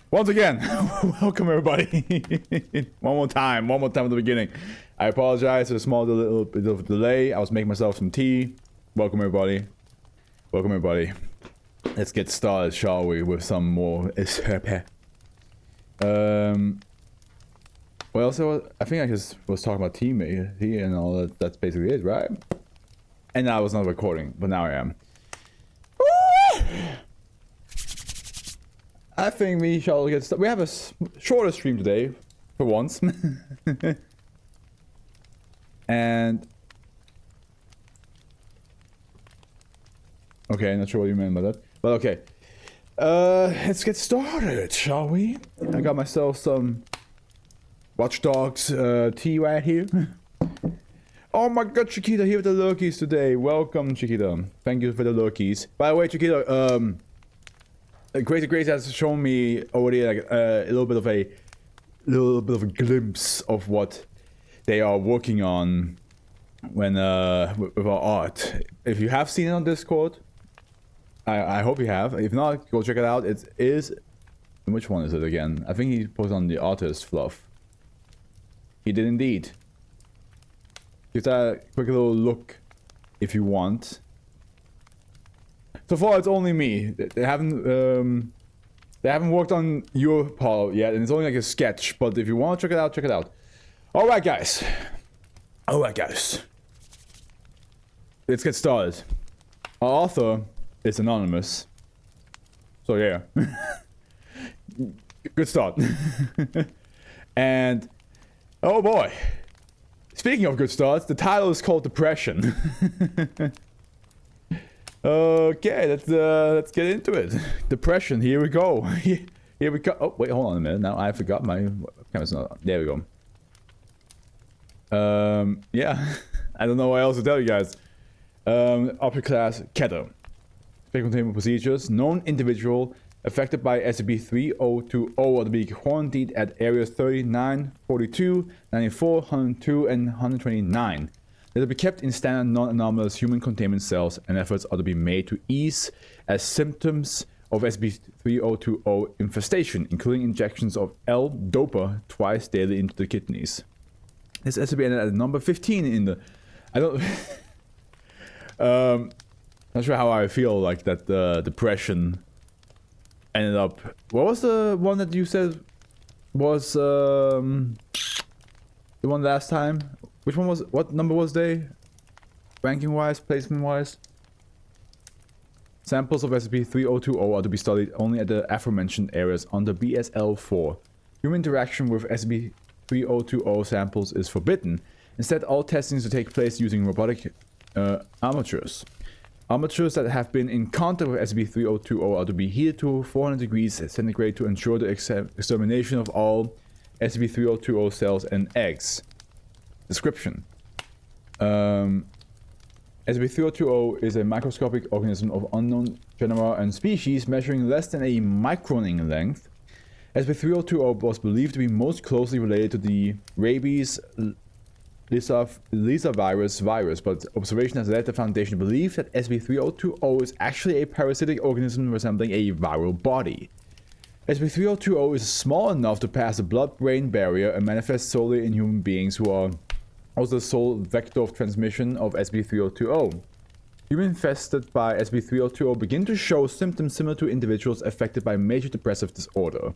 Once again, welcome everybody. one more time at the beginning. I apologize for a little bit of a delay. I was making myself some tea. Welcome everybody. Let's get started, shall we, with some more SCP. Well, so I think I just was talking about tea and all that. That's basically it, right? And I was not recording, but now I am. I think we shall get started. We have a shorter stream today, for once. And... okay, not sure what you meant by that. But okay. Let's get started, shall we? I got myself some Watch Dogs tea right here. Oh my god, Chiquita, here with the lurkies today. Welcome, Chiquita. Thank you for the lurkies. By the way, Chiquita, Grace has shown me already like a little bit of a glimpse of what they are working on when with our art. If you have seen it on Discord, I hope you have. If not, go check it out. It is, which one is it again? I think he posted on the artist Fluff. He did indeed. Just a quick little look if you want. So far, it's only me. They haven't worked on your part yet, and it's only like a sketch. But if you want to check it out, check it out. All right, guys. Let's get started. Our author is anonymous, so yeah. Good start. And oh boy. Speaking of good starts, the title is called Depression. Okay, let's get into it. Depression, here we go. Here we go. Oh, wait, hold on a minute. Now I forgot my camera's not. There we go. Yeah. I don't know what else to tell you guys. Upper class Keto. Containment procedures. Known individual affected by SCP-3020 are to be quarantined at areas 39, 42, 94, 102, and 129. They will be kept in standard non-anomalous human containment cells, and efforts are to be made to ease as symptoms of SCP-3020 infestation, including injections of L-Dopa twice daily into the kidneys. This SCP ended at number 15 in the... I don't... not sure how I feel like that depression ended up... What was the one that you said was the one last time? Which one was... What number was they? Ranking wise, placement wise? Samples of SCP-3020 are to be studied only at the aforementioned areas under BSL-4. Human interaction with SCP-3020 samples is forbidden. Instead, all testing is to take place using robotic amateurs. Amateurs that have been in contact with SCP-3020 are to be heated to 400 degrees centigrade to ensure the extermination of all SCP-3020 cells and eggs. Description. SCP-3020 is a microscopic organism of unknown genera and species measuring less than a micron in length. SCP-3020 was believed to be most closely related to the rabies Lisa virus, but observation has led the Foundation to believe that SCP-3020 is actually a parasitic organism resembling a viral body. SCP-3020 is small enough to pass the blood-brain barrier and manifests solely in human beings who are also the sole vector of transmission of SCP-3020. Humans infested by SCP-3020 begin to show symptoms similar to individuals affected by major depressive disorder.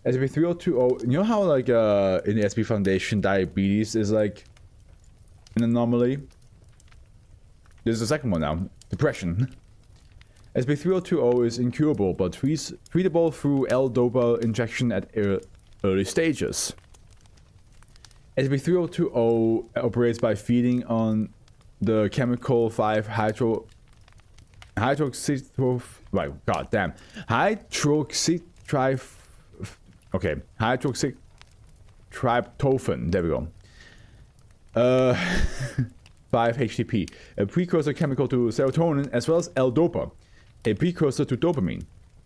SCP-3020, you know how like in the SCP Foundation diabetes is like an anomaly? This is the second one now. Depression. SCP-3020 is incurable but treatable through L-Dopa injection at early stages. SCP-3020 operates by feeding on the chemical 5-hydroxy... Right, goddamn. Hydroxytryptophan. There we go. 5-HTP. A precursor chemical to serotonin, as well as L-Dopa. A precursor to dopamine,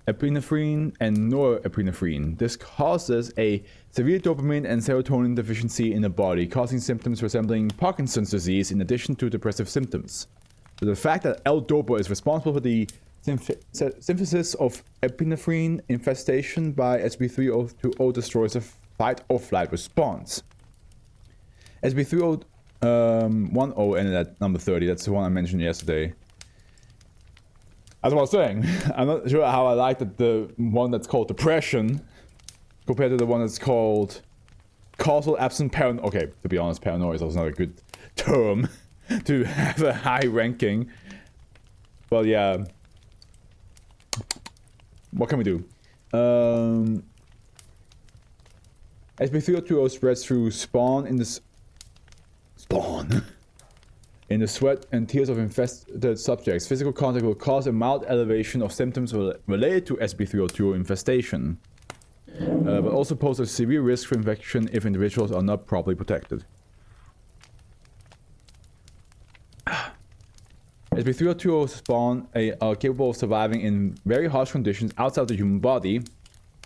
epinephrine, and norepinephrine. This causes a severe dopamine and serotonin deficiency in the body, causing symptoms resembling Parkinson's disease in addition to depressive symptoms. So the fact that L-Dopa is responsible for the synthesis of epinephrine infestation by SCP-3020 destroys a fight or flight response. SCP-3010 ended at number 30. That's the one I mentioned yesterday. As I was saying, I'm not sure how I like the one that's called depression compared to the one that's called causal absent paranoia. Okay, to be honest, paranoia is also not a good term to have a high ranking. But yeah, what can we do? SCP-3020 spreads through spawn in the sweat and tears of infested subjects. Physical contact will cause a mild elevation of symptoms related to SCP-3020 infestation, but also pose a severe risk for infection if individuals are not properly protected. SCP-3020 spawn are capable of surviving in very harsh conditions outside the human body, and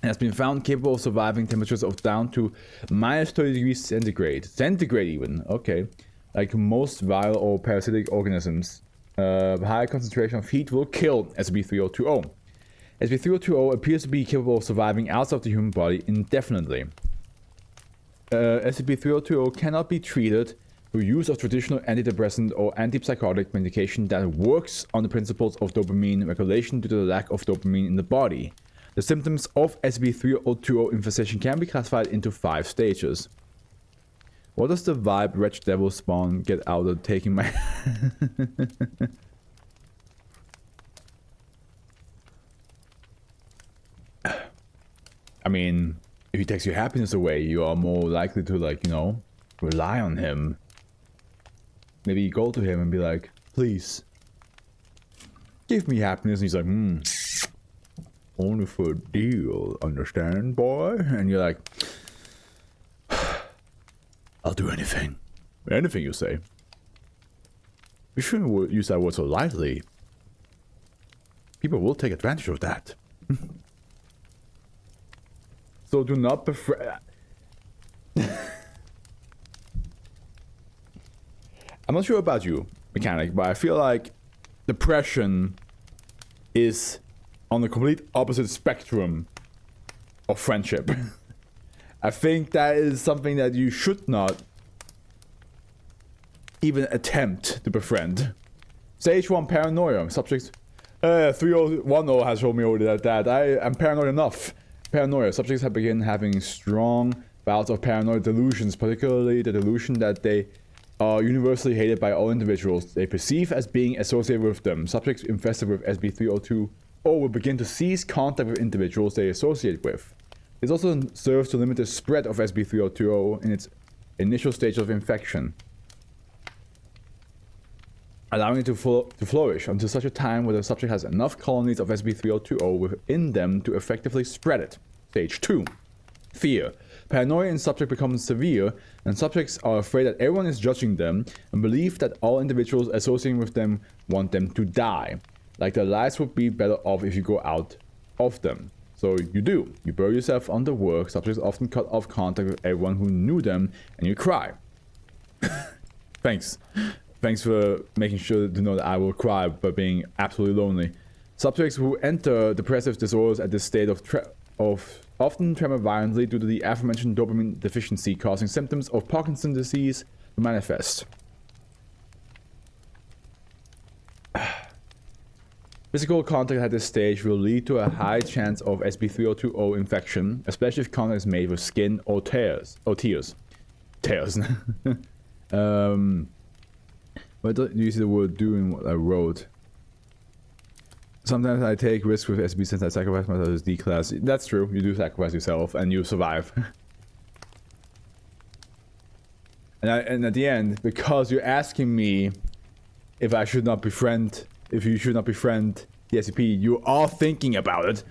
has been found capable of surviving temperatures of down to minus 30 degrees centigrade. Centigrade even, okay. Like most viral or parasitic organisms, high concentration of heat will kill SCP-3020. SCP-3020 appears to be capable of surviving outside the human body indefinitely. SCP-3020 cannot be treated through use of traditional antidepressant or antipsychotic medication that works on the principles of dopamine regulation due to the lack of dopamine in the body. The symptoms of SCP-3020 infestation can be classified into 5 stages. What does the vibe wretched devil spawn get out of taking my... I mean, if he takes your happiness away, you are more likely to, like, you know, rely on him. Maybe you go to him and be like, please, give me happiness. And he's like, only for a deal, understand, boy? And you're like, I'll do anything. Anything you say. You shouldn't use that word so lightly. People will take advantage of that. So do not befriend... I'm not sure about you, Mechanic, but I feel like depression is on the complete opposite spectrum of friendship. I think that is something that you should not even attempt to befriend. Stage 1 paranoia. Subjects 3010 has shown me already that I am paranoid enough. Paranoia. Subjects have begun having strong bouts of paranoid delusions, particularly the delusion that they are universally hated by all individuals they perceive as being associated with them. Subjects infested with SCP-3020 will begin to cease contact with individuals they associate with. This also serves to limit the spread of SCP-3020 in its initial stage of infection, allowing it to flourish until such a time where the subject has enough colonies of SCP-3020 within them to effectively spread it. Stage 2. Fear. Paranoia in subject becomes severe, and subjects are afraid that everyone is judging them and believe that all individuals associating with them want them to die. Like their lives would be better off if you go out of them. So you do. You bury yourself under work. Subjects often cut off contact with everyone who knew them, and you cry. Thanks. Thanks for making sure to know that I will cry by being absolutely lonely. Subjects who enter depressive disorders at this state of often tremor violently due to the aforementioned dopamine deficiency, causing symptoms of Parkinson's disease to manifest. Physical contact at this stage will lead to a high chance of SCP-3020 infection, especially if contact is made with skin or tears. Tears. What do you see the word do in what I wrote? Sometimes I take risks with SCP since I sacrifice myself as D-class. That's true, you do sacrifice yourself and you survive. and at the end, because you're asking me if I should not befriend, if you should not befriend the SCP, you are thinking about it.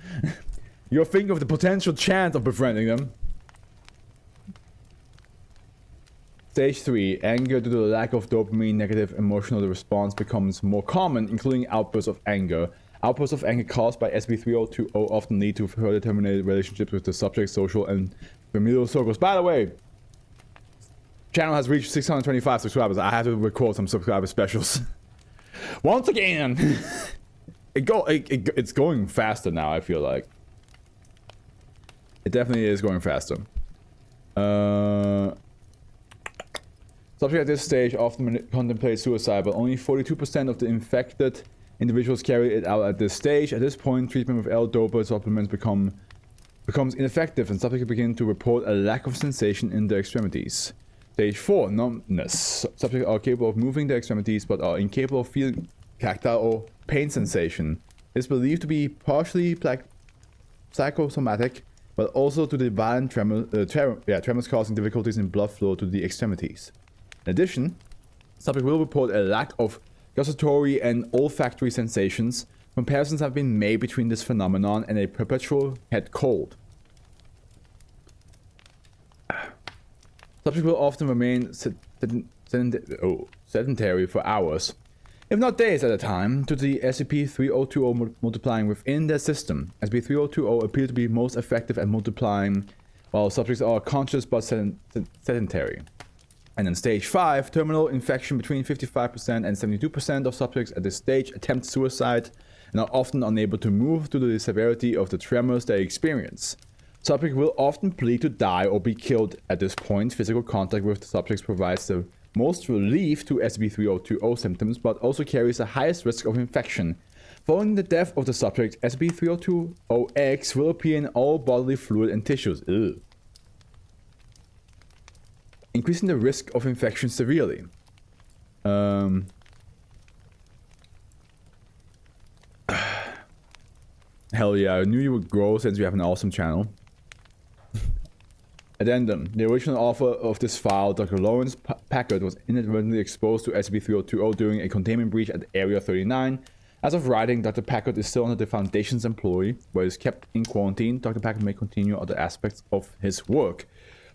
You're thinking of the potential chance of befriending them. Stage 3. Anger due to the lack of dopamine. Negative emotional response becomes more common, including outbursts of anger. Outbursts of anger caused by SCP-3020 often lead to further terminated relationships with the subject's social and familial circles. By the way, channel has reached 625 subscribers. I have to record some subscriber specials. Once again, it's going faster now, I feel like. It definitely is going faster. Subject at this stage often contemplates suicide, but only 42% of the infected individuals carry it out at this stage. At this point, treatment with L-Dopa supplements becomes ineffective, and subjects begin to report a lack of sensation in their extremities. Stage 4, numbness. Subjects are capable of moving their extremities, but are incapable of feeling tactile or pain sensation. It is believed to be partially psychosomatic, but also to the violent tremors causing difficulties in blood flow to the extremities. In addition, subject will report a lack of gustatory and olfactory sensations. Comparisons have been made between this phenomenon and a perpetual head cold. Subject will often remain sedentary for hours, if not days at a time, due to the SCP-3020 multiplying within their system. SCP-3020 appear to be most effective at multiplying while subjects are conscious but sedentary. And then stage 5, terminal infection. Between 55% and 72% of subjects at this stage attempt suicide and are often unable to move due to the severity of the tremors they experience. Subjects will often plead to die or be killed at this point. Physical contact with the subjects provides the most relief to SCP-3020 symptoms, but also carries the highest risk of infection. Following the death of the subject, SCP-3020-X will appear in all bodily fluid and tissues. Ugh. Increasing the risk of infection severely. Hell yeah, I knew you would grow since you have an awesome channel. Addendum. The original author of this file, Dr. Lawrence Packard, was inadvertently exposed to SCP-3020 during a containment breach at Area 39. As of writing, Dr. Packard is still under the Foundation's employ, where he is kept in quarantine. Dr. Packard may continue other aspects of his work,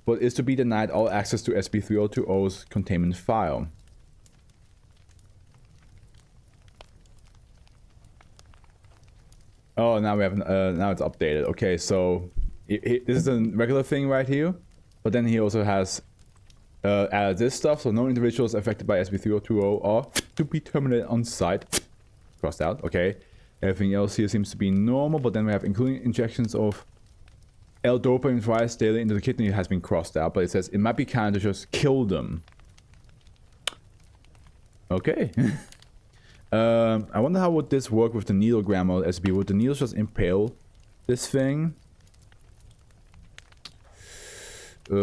but is to be denied all access to SCP-3020's containment file. Oh, now we have now it's updated. Okay, so this is a regular thing right here, but then he also has added this stuff. So no individuals affected by SCP-3020 are to be terminated on site. Crossed out. Okay, everything else here seems to be normal, but then we have including injections of L-Dopa twice daily into the kidney has been crossed out, but it says it might be kind to just kill them. Okay. I wonder how would this work with the needle grammar SCP. Would the needles just impale this thing? I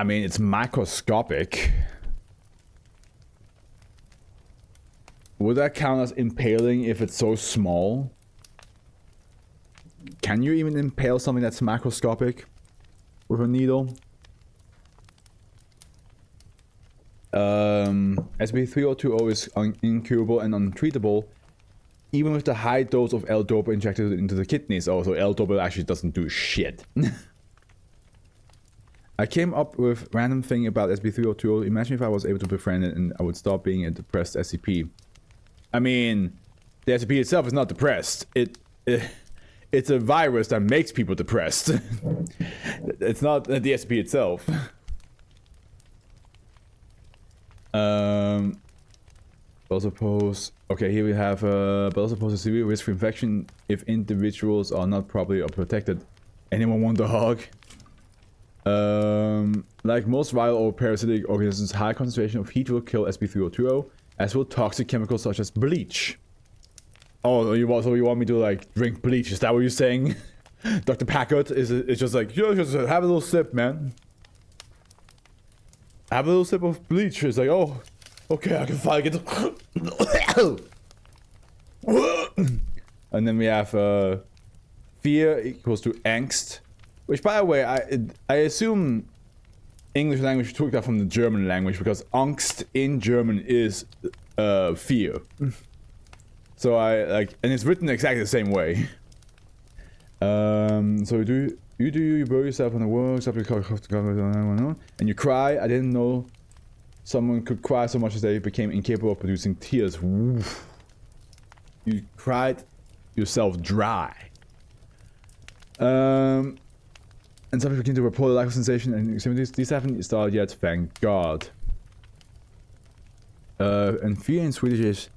mean, it's microscopic. Would that count as impaling if it's so small? Can you even impale something that's macroscopic with a needle? SCP-3020 is incurable and untreatable, even with the high dose of L-Dopa injected into the kidneys. Oh, so L-Dopa actually doesn't do shit. I came up with a random thing about SCP-3020. Imagine if I was able to befriend it and I would stop being a depressed SCP. I mean, the SCP itself is not depressed. It's a virus that makes people depressed. It's not the SCP itself. Also pose. Okay, here we have. But also pose a severe risk for infection if individuals are not properly protected. Anyone want a hug? Like most viral or parasitic organisms, high concentration of heat will kill SCP-3020, as will toxic chemicals such as bleach. Oh, so you want me to like drink bleach? Is that what you're saying? Dr. Packard is just like, yo, just have a little sip, man. Have a little sip of bleach. It's like, oh, okay, I can finally get the and then we have fear equals to angst, which, by the way, I assume English language took that from the German language, because angst in German is fear. So and it's written exactly the same way. So you bury yourself on the work, and you cry. I didn't know someone could cry so much as they became incapable of producing tears. Woof. You cried yourself dry. And some people begin to report a lack of sensation and extremities. These haven't started yet, thank God. And fear in Swedish is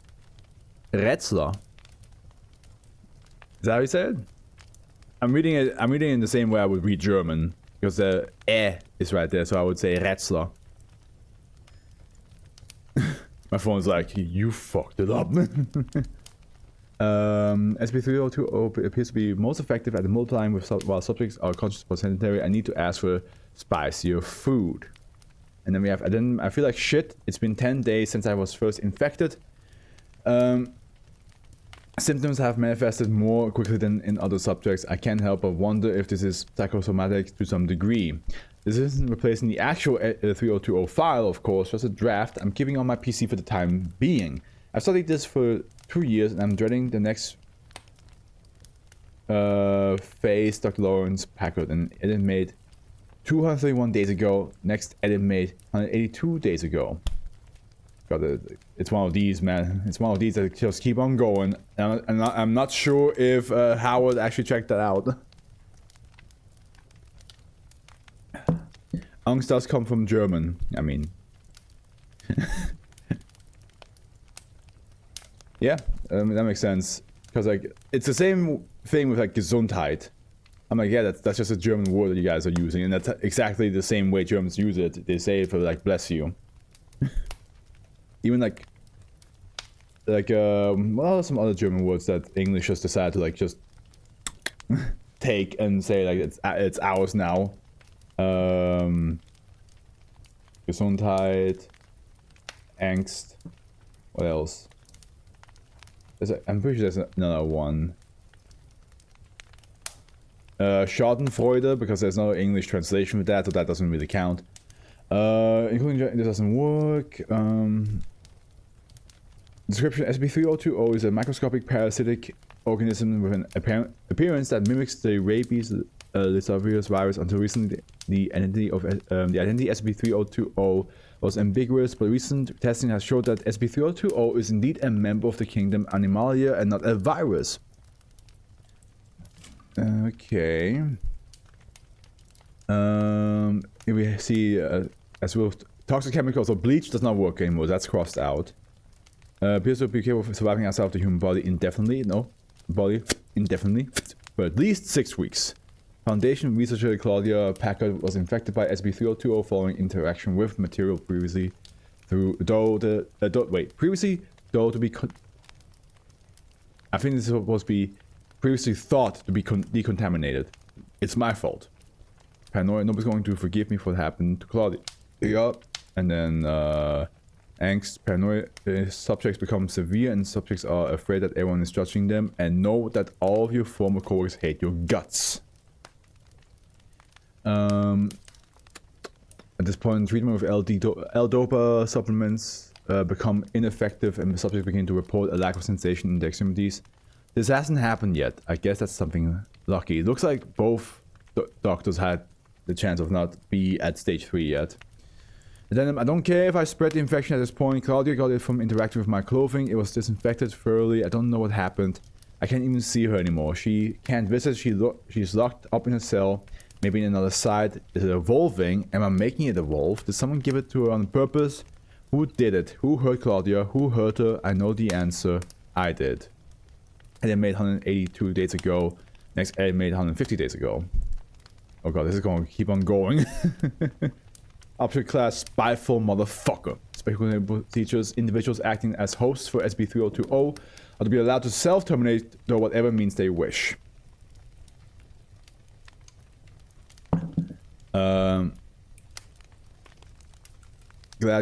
Retzler. Is that how you say it? I'm reading it in the same way I would read German. Because the is right there, so I would say Retzler. My phone's like, you fucked it up. SCP-3020 appears to be most effective at multiplying while subjects are conscious for sedentary. I need to ask for spicier food. And then we have, I feel like shit. It's been 10 days since I was first infected. Symptoms have manifested more quickly than in other subjects. I can't help but wonder if this is psychosomatic to some degree. This isn't replacing the actual 3020 file, of course, just a draft I'm keeping on my PC for the time being. I've studied this for 2 years and I'm dreading the next phase. Dr. Lawrence Packard, and edit made 231 days ago. Next edit made 182 days ago. God, it's one of these, man. It's one of these that just keep on going. I'm not sure if Howard actually checked that out. Angst does come from German. I mean, yeah, that makes sense. Because like it's the same thing with like Gesundheit. I'm like, yeah, that's just a German word that you guys are using, and that's exactly the same way Germans use it. They say it for like bless you. Even like what are some other German words that English just decided to like just take and say like it's ours now? Gesundheit, Angst. What else? I'm pretty sure there's another one. Schadenfreude, because there's no English translation for that, so that doesn't really count. Including this doesn't work. Description: SCP-3020 is a microscopic parasitic organism with an appearance that mimics the rabies lyssavirus virus. Until recently, the identity SCP-3020 was ambiguous, but recent testing has showed that SCP-3020 is indeed a member of the kingdom Animalia and not a virus. Okay. We see as well, toxic chemicals or bleach does not work anymore. That's crossed out. Appears to be capable of surviving outside of the human body indefinitely. No, body indefinitely for at least 6 weeks. Foundation researcher Claudia Packard was infected by SCP-3020 following interaction with material previously to be. I think this is supposed to be previously thought to be decontaminated. It's my fault. Paranoia. Nobody's going to forgive me for what happened to Claudia. Yeah. And then angst, paranoia. Subjects become severe and subjects are afraid that everyone is judging them, and know that all of your former coworkers hate your guts. At this point, treatment with L-Dopa supplements become ineffective and the subjects begin to report a lack of sensation in their extremities. This hasn't happened yet. I guess that's something lucky. It looks like both doctors had the chance of not be at stage 3 yet. And then I don't care if I spread the infection at this point. Claudia got it from interacting with my clothing. It was disinfected thoroughly. I don't know what happened. I can't even see her anymore. She can't visit. She's locked up in a cell. Maybe in another side. Is it evolving? Am I making it evolve? Did someone give it to her on purpose? Who did it? Who hurt Claudia? Who hurt her? I know the answer. I did. And it made 182 days ago. Next edit made 150 days ago. Oh god, this is going to keep on going. Object class spiteful motherfucker. Special teachers, individuals acting as hosts for SCP-3020 are to be allowed to self-terminate though whatever means they wish. Glad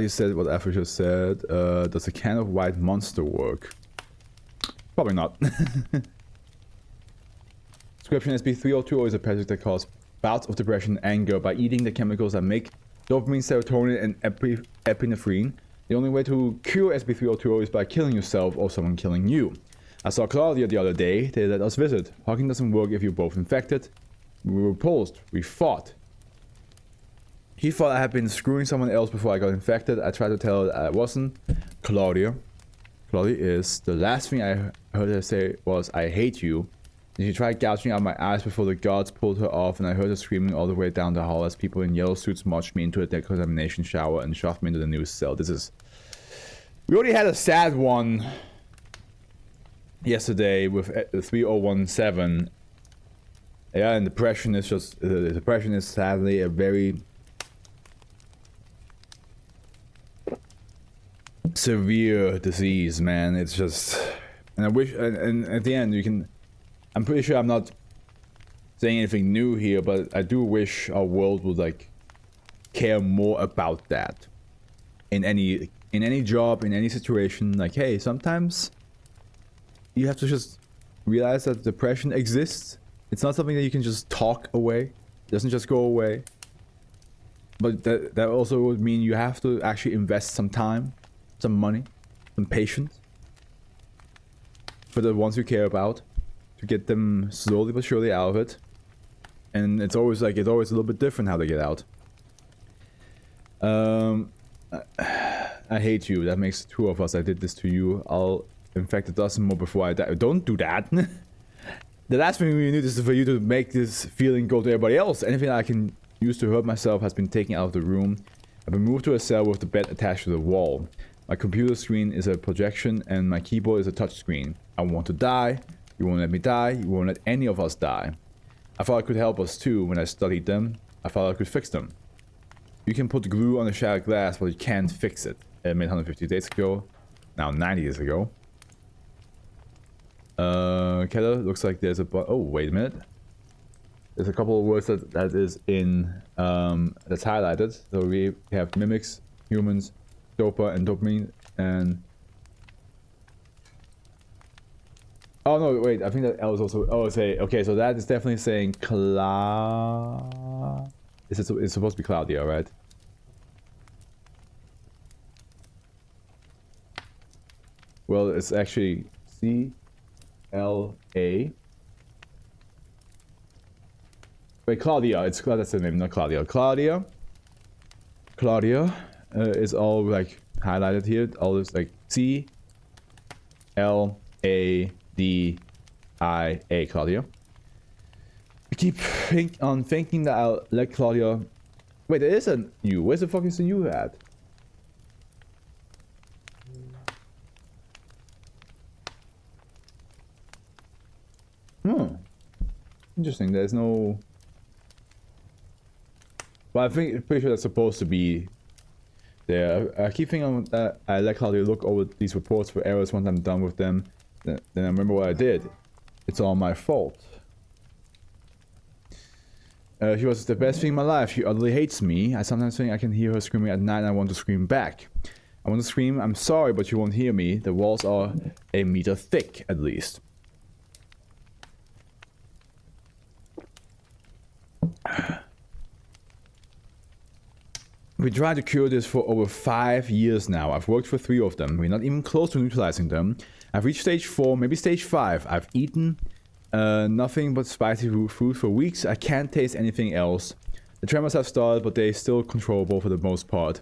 you said what Afro just said. Does a can of white monster work? Probably not. Description: SCP-3020 is a parasite that causes bouts of depression and anger by eating the chemicals that make dopamine, serotonin, and epinephrine. The only way to cure SCP-3020 is by killing yourself or someone killing you. I saw Claudia the other day. They let us visit. Hugging doesn't work if you're both infected. We were repulsed. We fought. He thought I had been screwing someone else before I got infected. I tried to tell her I wasn't. Claudia is. The last thing I heard her say was, I hate you. Then she tried gouging out my eyes before the guards pulled her off, and I heard her screaming all the way down the hall as people in yellow suits marched me into a decontamination shower and shoved me into the new cell. This is... We already had a sad one. yesterday with 3017. Yeah, and depression is just depression is sadly a very severe disease, man. It's just, and I wish, and at the end you can, I'm pretty sure I'm not saying anything new here, but I do wish our world would like care more about that in any job, in any situation. Like, hey, sometimes you have to just realize that depression exists. It's not something that you can just talk away. It doesn't just go away. But that also would mean you have to actually invest some time, some money, some patience for the ones you care about, to get them slowly but surely out of it. And it's always a little bit different how they get out. I hate you. That makes two of us. I did this to you. I'll infect a dozen more before I die. Don't do that. The last thing we need is for you to make this feeling go to everybody else. Anything I can use to hurt myself has been taken out of the room. I've been moved to a cell with the bed attached to the wall. My computer screen is a projection and my keyboard is a touch screen. I want to die. You won't let me die. You won't let any of us die. I thought I could help us too when I studied them. I thought I could fix them. You can put glue on a shattered glass, but you can't fix it. I made 150 days ago. Now 90 days ago. Keller, looks like there's a oh, wait a minute. There's a couple of words that is in, that's highlighted. So we have mimics, humans, dopa, and dopamine, and... Oh no, wait, I think that L is also, oh, say, okay, so that is definitely saying it's supposed to be Claudia, right? Well, it's actually C-L-A. Wait, Claudia, that's the name, not Claudia. Claudia is all like highlighted here, all this like C-L-A-D-I-A, Claudia. I keep thinking that I'll let Claudia... Wait, there is a U. Where's the fuck is the U at? Interesting, there's no... Well, I think, pretty sure that's supposed to be there. I keep thinking that I let Claudia look over these reports for errors once I'm done with them. Then I remember what I did. It's all my fault. She was the best thing in my life. She utterly hates me. I sometimes think I can hear her screaming at night and I want to scream back. I want to scream, I'm sorry, but you won't hear me. The walls are a meter thick, at least. We tried to cure this for over 5 years now. I've worked for 3 of them. We're not even close to neutralizing them. I've reached stage 4, maybe stage 5. I've eaten nothing but spicy food for weeks. I can't taste anything else. The tremors have started, but they're still controllable for the most part.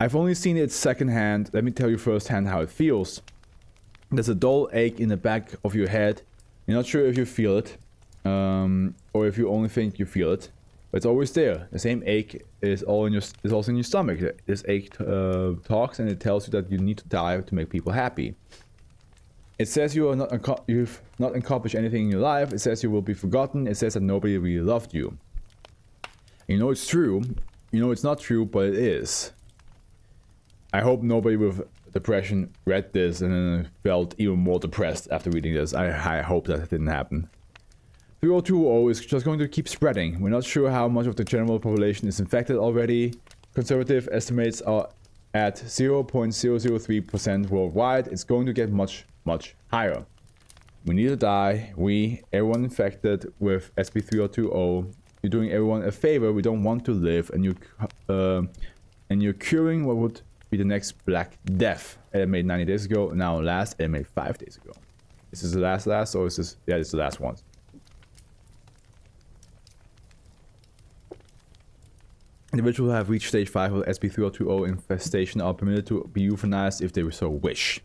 I've only seen it secondhand. Let me tell you firsthand how it feels. There's a dull ache in the back of your head. You're not sure if you feel it, or if you only think you feel it. But it's always there. The same ache is also in your stomach. This ache talks and it tells you that you need to die to make people happy. It says you've not accomplished anything in your life. It says you will be forgotten. It says that nobody really loved you. You know it's true. You know it's not true, but it is. I hope nobody with depression read this and then felt even more depressed after reading this. I hope that didn't happen. 3020 is just going to keep spreading. We're not sure how much of the general population is infected already. Conservative estimates are at 0.003% worldwide. It's going to get much higher. We need to die. Everyone infected with SCP-3020. You're doing everyone a favor. We don't want to live, and you're curing what would be the next Black Death. It made 90 days ago. Now last, it made 5 days ago. Is this the last, or is this? Yeah, it's the last one. Individuals who have reached stage 5 of SCP-3020 infestation are permitted to be euthanized if they so wish.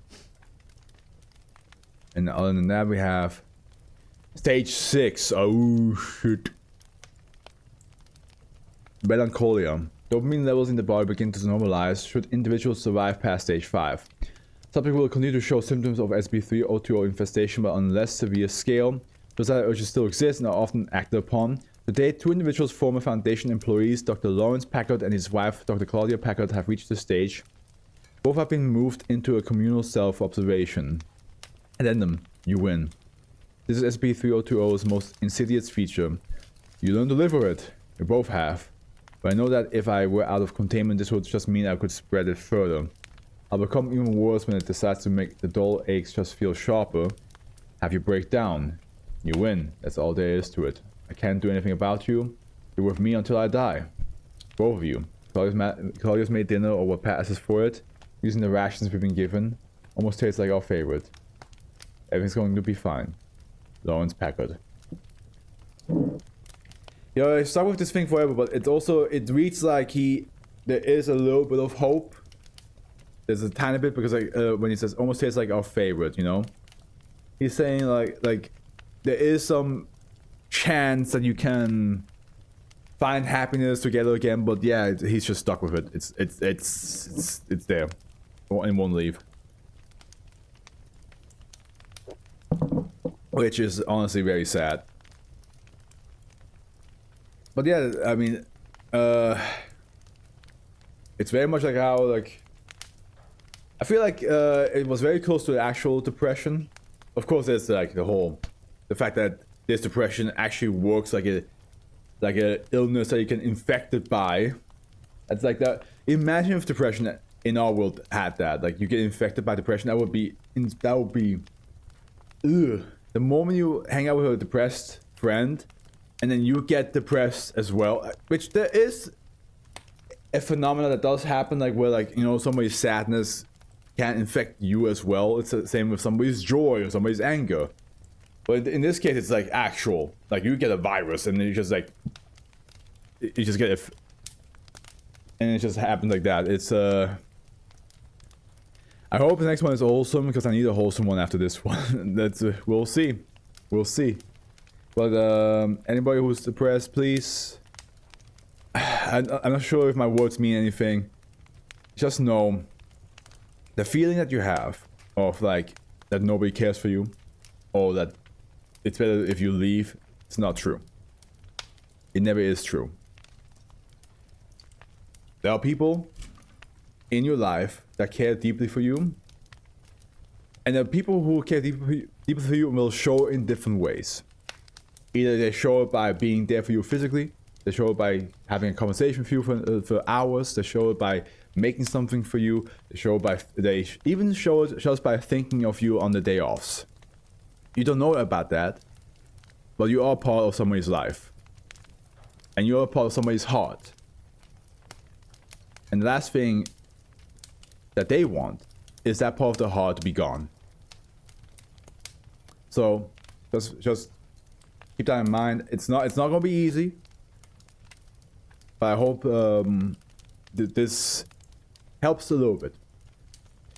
And other than that, we have stage 6. Oh shit. Melancholia. Dopamine levels in the body begin to normalize should individuals survive past stage 5. Subject will continue to show symptoms of SCP-3020 infestation, but on a less severe scale. Suicidal urges still exist and are often acted upon. To date, 2 individuals, former Foundation employees, Dr. Lawrence Packard and his wife, Dr. Claudia Packard, have reached the stage. Both have been moved into a communal cell for observation. Addendum, you win. This is SCP-3020's most insidious feature. You learn to live with it. You both have. But I know that if I were out of containment, this would just mean I could spread it further. I'll become even worse when it decides to make the dull aches just feel sharper. Have you break down. You win. That's all there is to it. I can't do anything about you. You're with me until I die. Both of you. Claudia's made dinner or what passes for it. Using the rations we've been given. Almost tastes like our favorite. Everything's going to be fine. Lawrence Packard. Yeah, I stuck with this thing forever, but it reads like there is a little bit of hope. There's a tiny bit because like when he says almost tastes like our favorite, you know, he's saying like there is some chance that you can find happiness together again, but yeah, he's just stuck with it. It's there, and won't leave, which is honestly very sad. But yeah, I mean, it's very much like how like I feel like it was very close to the actual depression. Of course, there's like the fact that this depression actually works like a illness that you can infect it by. It's like that. Imagine if depression in our world had that. Like you get infected by depression, that would be. Ugh. The moment you hang out with a depressed friend, and then you get depressed as well, which there is a phenomenon that does happen, like where like you know somebody's sadness can infect you as well. It's the same with somebody's joy or somebody's anger. But in this case, it's like actual. Like you get a virus and then you just like you just get it, and it just happens like that. It's I hope the next one is wholesome because I need a wholesome one after this one. That's we'll see. But anybody who's depressed, please. I'm not sure if my words mean anything. Just know the feeling that you have of like that nobody cares for you, or that it's better if you leave. It's not true. It never is true. There are people in your life that care deeply for you, and the people who care deeply for you will show in different ways. Either they show it by being there for you physically, they show it by having a conversation with you for hours, they show it by making something for you, they even show it just by thinking of you on the day offs. You don't know about that, but you are part of somebody's life, and you are part of somebody's heart. And the last thing that they want is that part of the heart to be gone. So just keep that in mind. It's not gonna be easy, but I hope this helps a little bit.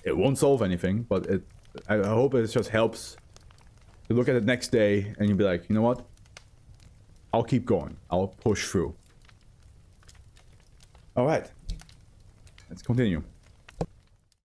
It won't solve anything, but I hope it just helps to look at it next day and you'll be like, you know what? I'll keep going. I'll push through. All right, let's continue.